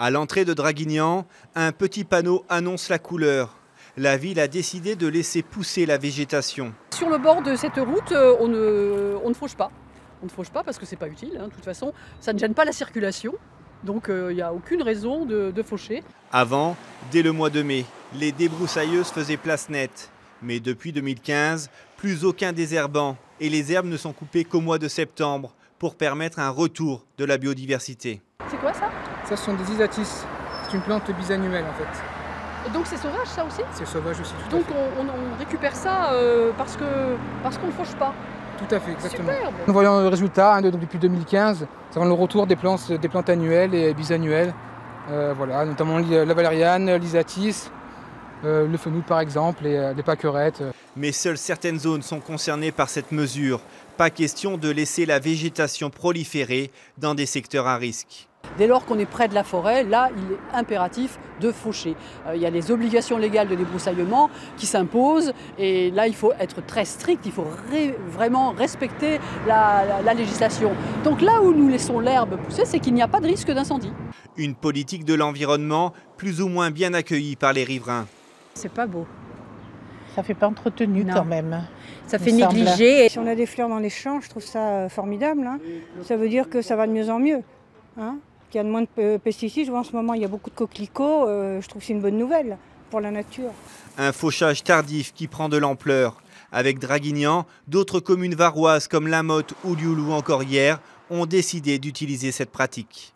À l'entrée de Draguignan, un petit panneau annonce la couleur. La ville a décidé de laisser pousser la végétation. Sur le bord de cette route, on ne fauche pas. On ne fauche pas parce que c'est pas utile. De toute façon, ça ne gêne pas la circulation. Donc il n'y a aucune raison de faucher. Avant, dès le mois de mai, les débroussailleuses faisaient place nette. Mais depuis 2015, plus aucun désherbant et les herbes ne sont coupées qu'au mois de septembre pour permettre un retour de la biodiversité. C'est quoi ça? Ça, ce sont des isatis. C'est une plante bisannuelle en fait. Et donc c'est sauvage ça aussi? C'est sauvage aussi, tout Donc à fait. on récupère ça parce qu'on ne fauche pas. Tout à fait, exactement. Superbe. Nous voyons le résultat depuis 2015. C'est le retour des plantes annuelles et bisannuelles. Voilà, notamment la valériane, l'isatis, le fenouil par exemple, et les pâquerettes. Mais seules certaines zones sont concernées par cette mesure. Pas question de laisser la végétation proliférer dans des secteurs à risque. Dès lors qu'on est près de la forêt, là, il est impératif de faucher. Il y a les obligations légales de débroussaillement qui s'imposent et là, il faut être très strict, il faut vraiment respecter la législation. Donc là où nous laissons l'herbe pousser, c'est qu'il n'y a pas de risque d'incendie. Une politique de l'environnement plus ou moins bien accueillie par les riverains. C'est pas beau. Ça fait pas entretenu Non. quand même. Ça fait Il me semble. négliger. Si on a des fleurs dans les champs, je trouve ça formidable. Ça veut dire que ça va de mieux en mieux. Qu'il y a de moins de pesticides. Je vois en ce moment, il y a beaucoup de coquelicots. Je trouve que c'est une bonne nouvelle pour la nature. Un fauchage tardif qui prend de l'ampleur. Avec Draguignan, d'autres communes varoises comme La Motte ou Lioul ou encore Hyères ont décidé d'utiliser cette pratique.